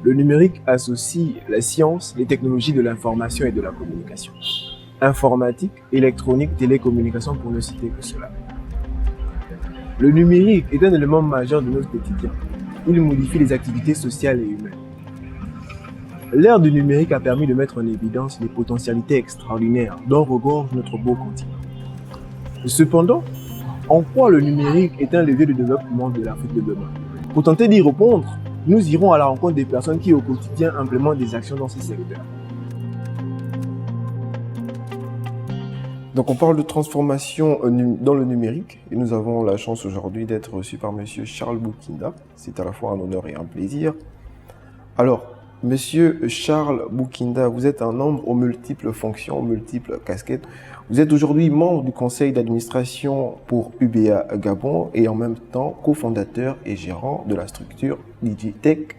Le numérique associe la science, les technologies de l'information et de la communication. Informatique, électronique, télécommunication pour ne citer que cela. Le numérique est un élément majeur de notre quotidien. Il modifie les activités sociales et humaines. L'ère du numérique a permis de mettre en évidence les potentialités extraordinaires dont regorge notre beau continent. Cependant, en quoi le numérique est un levier de développement de l'Afrique de demain? Pour tenter d'y répondre, nous irons à la rencontre des personnes qui au quotidien implémentent des actions dans ces secteurs. Donc on parle de transformation dans le numérique et nous avons la chance aujourd'hui d'être reçus par Monsieur Charles Boukinda. C'est à la fois un honneur et un plaisir. Alors, Monsieur Charles Boukinda, vous êtes un homme aux multiples fonctions, aux multiples casquettes. Vous êtes aujourd'hui membre du conseil d'administration pour UBA Gabon et en même temps cofondateur et gérant de la structure Digitech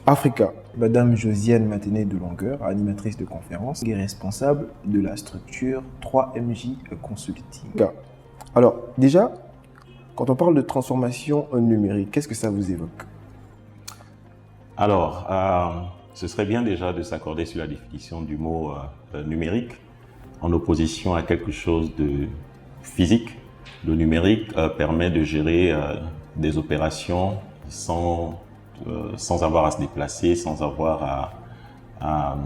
Africa. Madame Josiane Matenet de Longueur, animatrice de conférence et responsable de la structure 3MJ Consulting. Alors déjà, quand on parle de transformation numérique, qu'est-ce que ça vous évoque? Alors, ce serait bien déjà de s'accorder sur la définition du mot numérique en opposition à quelque chose de physique. Le numérique permet de gérer des opérations sans avoir à se déplacer, sans avoir à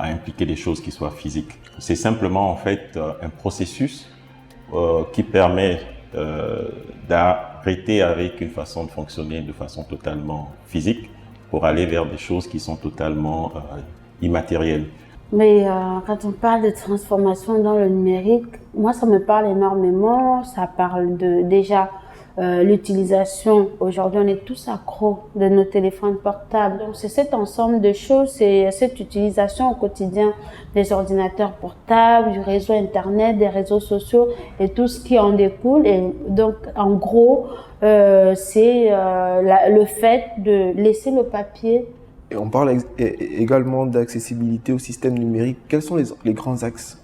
impliquer des choses qui soient physiques. C'est simplement en fait un processus qui permet d'arrêter avec une façon de fonctionner de façon totalement physique pour aller vers des choses qui sont totalement immatérielles. Mais quand on parle de transformation dans le numérique, moi ça me parle énormément. Ça parle de déjà l'utilisation. Aujourd'hui, on est tous accros de nos téléphones portables. Donc c'est cet ensemble de choses, c'est cette utilisation au quotidien des ordinateurs portables, du réseau internet, des réseaux sociaux et tout ce qui en découle. Et donc en gros, c'est le fait de laisser le papier. Et on parle également d'accessibilité au système numérique. Quels sont les grands axes?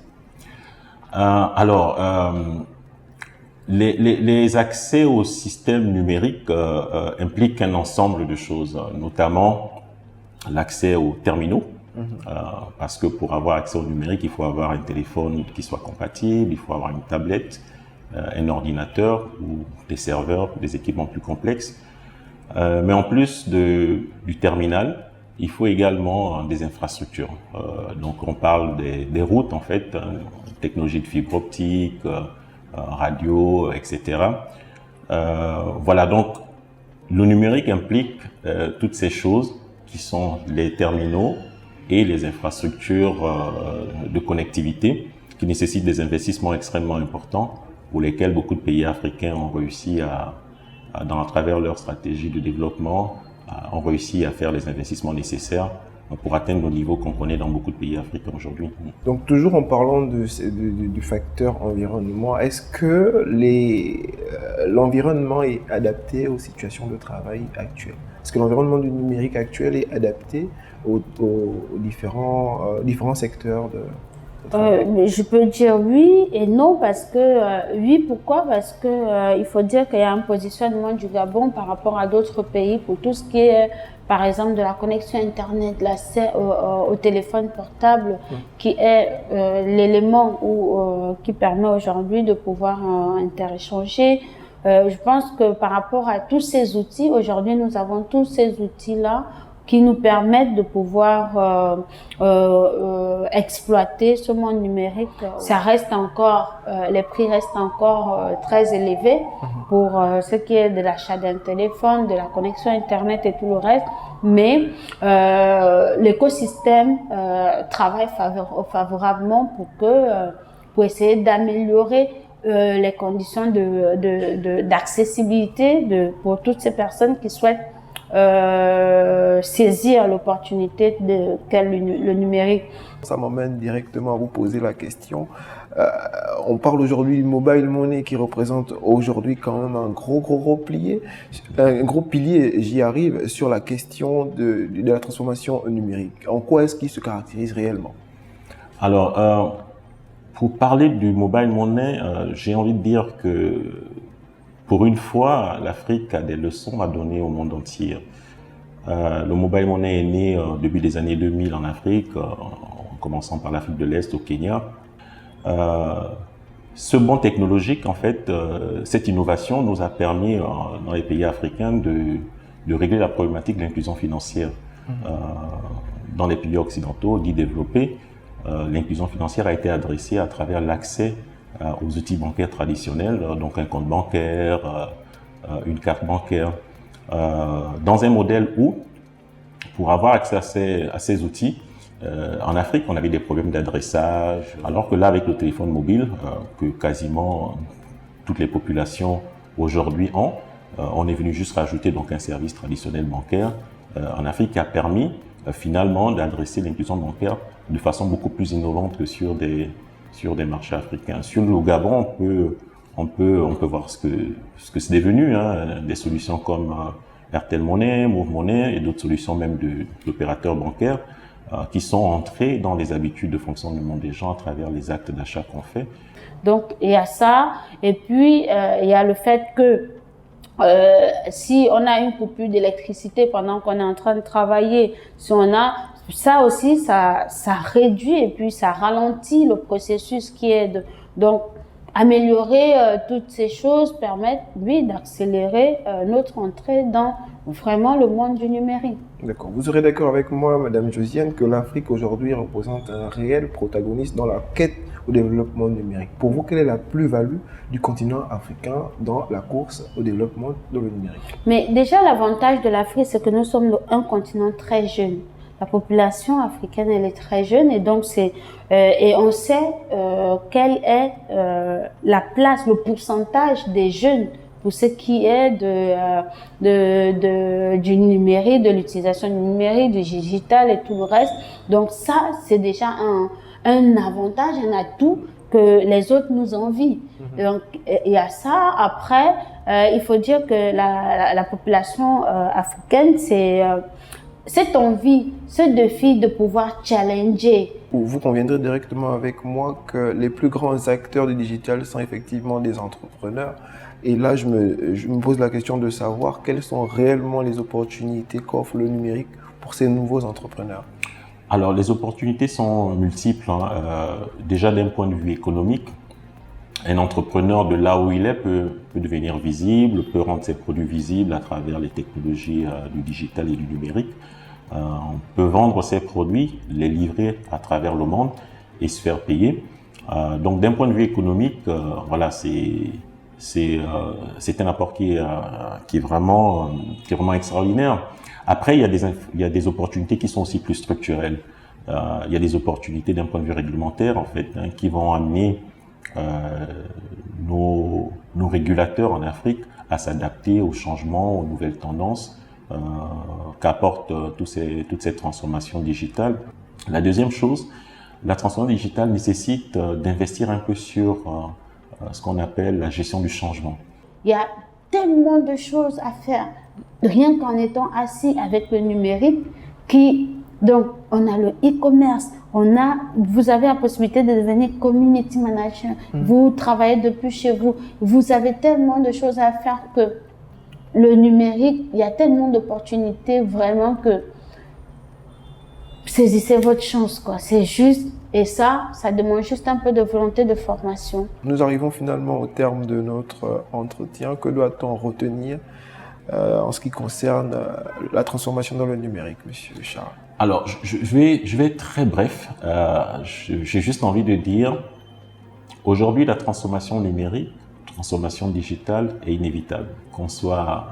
Les accès au système numérique impliquent un ensemble de choses, notamment l'accès aux terminaux, parce que pour avoir accès au numérique, il faut avoir un téléphone qui soit compatible, il faut avoir une tablette, un ordinateur ou des serveurs, des équipements plus complexes. Mais en plus du terminal, il faut également des infrastructures. Donc on parle des routes en fait, technologie de fibre optique, radio, etc. Voilà, donc le numérique implique toutes ces choses qui sont les terminaux et les infrastructures de connectivité qui nécessitent des investissements extrêmement importants pour lesquels beaucoup de pays africains ont réussi à travers leur stratégie de développement, ont réussi à faire les investissements nécessaires pour atteindre le niveau qu'on connaît dans beaucoup de pays africains aujourd'hui. Donc toujours en parlant du facteur environnement, est-ce que l'environnement est adapté aux situations de travail actuelles? Est-ce que l'environnement du numérique actuel est adapté aux différents secteurs de travail? Je peux dire oui et non parce que oui, pourquoi? Parce que il faut dire qu'il y a un positionnement du Gabon par rapport à d'autres pays pour tout ce qui est par exemple de la connexion internet, l'accès au téléphone portable, qui est l'élément qui permet aujourd'hui de pouvoir interéchanger. Je pense que par rapport à tous ces outils, aujourd'hui nous avons tous ces outils-là qui nous permettent de pouvoir exploiter ce monde numérique. Ça reste encore, les prix restent encore très élevés pour ce qui est de l'achat d'un téléphone, de la connexion internet et tout le reste. Mais l'écosystème travaille favorablement pour essayer d'améliorer les conditions d'accessibilité pour toutes ces personnes qui souhaitent saisir l'opportunité qu'est le numérique. Ça m'amène directement à vous poser la question. On parle aujourd'hui du mobile money qui représente aujourd'hui quand même un gros pilier, j'y arrive, sur la question de la transformation numérique. En quoi est-ce qu'il se caractérise réellement? Alors, pour parler du mobile money, j'ai envie de dire que pour une fois, l'Afrique a des leçons à donner au monde entier. Le mobile money est né début des années 2000 en Afrique, en commençant par l'Afrique de l'Est au Kenya. Ce bond technologique, en fait, cette innovation nous a permis dans les pays africains de régler la problématique de l'inclusion financière. Dans les pays occidentaux dits développés, l'inclusion financière a été adressée à travers l'accès aux outils bancaires traditionnels, donc un compte bancaire, une carte bancaire, dans un modèle où, pour avoir accès à ces outils, en Afrique, on avait des problèmes d'adressage, alors que là, avec le téléphone mobile, que quasiment toutes les populations aujourd'hui ont, on est venu juste rajouter donc un service traditionnel bancaire en Afrique qui a permis finalement d'adresser l'inclusion bancaire de façon beaucoup plus innovante que sur des marchés africains. Sur le Gabon, on peut voir ce que c'est devenu, hein, des solutions comme Airtel Money, Move Money et d'autres solutions même d'opérateurs bancaires qui sont entrés dans les habitudes de fonctionnement des gens à travers les actes d'achat qu'on fait. Donc il y a ça, et puis il y a le fait que si on a une coupure d'électricité pendant qu'on est en train de travailler, si on a ça aussi, ça réduit et puis ça ralentit le processus qui est donc améliorer toutes ces choses permettent, lui, d'accélérer notre entrée dans vraiment le monde du numérique. D'accord. Vous serez d'accord avec moi, Madame Josiane, que l'Afrique aujourd'hui représente un réel protagoniste dans la quête au développement numérique. Pour vous, quelle est la plus-value du continent africain dans la course au développement dans le numérique? Mais déjà, l'avantage de l'Afrique, c'est que nous sommes un continent très jeune. La population africaine, elle est très jeune et donc et on sait quelle est la place, le pourcentage des jeunes pour ce qui est du numérique, de l'utilisation du numérique, du digital et tout le reste. Donc ça, c'est déjà un avantage, un atout que les autres nous envient. Donc il y a ça. Après, il faut dire que la population africaine, c'est cette envie, ce défi de pouvoir challenger. Vous conviendrez directement avec moi que les plus grands acteurs du digital sont effectivement des entrepreneurs. Et là, je me pose la question de savoir quelles sont réellement les opportunités qu'offre le numérique pour ces nouveaux entrepreneurs. Alors, les opportunités sont multiples. Déjà, d'un point de vue économique, un entrepreneur de là où il est peut devenir visible, peut rendre ses produits visibles à travers les technologies du digital et du numérique. On peut vendre ses produits, les livrer à travers le monde et se faire payer. Donc, d'un point de vue économique, voilà, c'est un apport qui est vraiment extraordinaire. Après, il y a des opportunités qui sont aussi plus structurelles. Il y a des opportunités d'un point de vue réglementaire, en fait, hein, qui vont amener nos régulateurs en Afrique à s'adapter aux changements, aux nouvelles tendances qu'apportent toutes ces transformations digitales. La deuxième chose, la transformation digitale nécessite d'investir un peu sur ce qu'on appelle la gestion du changement. Il y a tellement de choses à faire, rien qu'en étant assis avec le numérique, donc on a le e-commerce, vous avez la possibilité de devenir community manager, vous travaillez depuis chez vous, vous avez tellement de choses à faire que le numérique, il y a tellement d'opportunités vraiment que saisissez votre chance, quoi. C'est juste, et ça demande juste un peu de volonté de formation. Nous arrivons finalement au terme de notre entretien. Que doit-on retenir en ce qui concerne la transformation dans le numérique, Monsieur Charles? Alors, je vais être très bref. J'ai juste envie de dire, aujourd'hui, la transformation numérique, transformation digitale est inévitable. Qu'on soit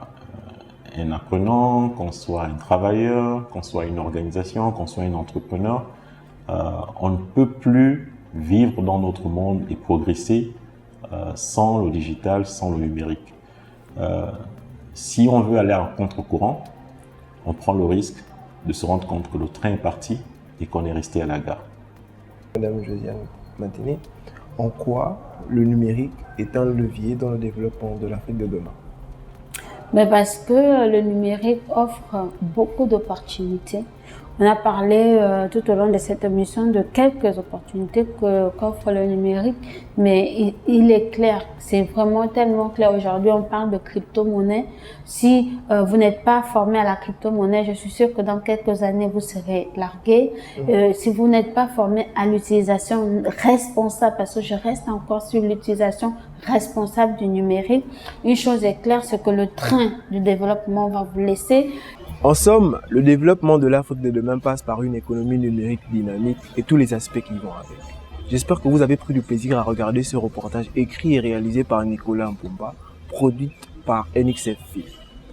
un apprenant, qu'on soit un travailleur, qu'on soit une organisation, qu'on soit un entrepreneur, on ne peut plus vivre dans notre monde et progresser sans le digital, sans le numérique. Si on veut aller en contre-courant, on prend le risque de se rendre compte que le train est parti et qu'on est resté à la gare. Madame Josiane Mantini, en quoi le numérique est un levier dans le développement de l'Afrique de demain? Mais parce que le numérique offre beaucoup d'opportunités. On a parlé tout au long de cette émission de quelques opportunités qu'offre le numérique, mais il est clair, c'est vraiment tellement clair. Aujourd'hui, on parle de crypto-monnaie. Si vous n'êtes pas formé à la crypto-monnaie, je suis sûre que dans quelques années, vous serez largué. Si vous n'êtes pas formé à l'utilisation responsable, parce que je reste encore sur l'utilisation responsable du numérique, une chose est claire, c'est que le train du développement va vous laisser. En somme, le développement de l'Afrique de demain passe par une économie numérique dynamique et tous les aspects qui vont avec. J'espère que vous avez pris du plaisir à regarder ce reportage écrit et réalisé par Nicolas Mpumba, produit par NXF Film.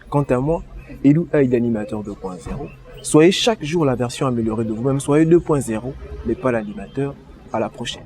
Quant à moi, Elou Aïd Animateur 2.0, soyez chaque jour la version améliorée de vous-même, soyez 2.0, mais pas l'animateur. À la prochaine.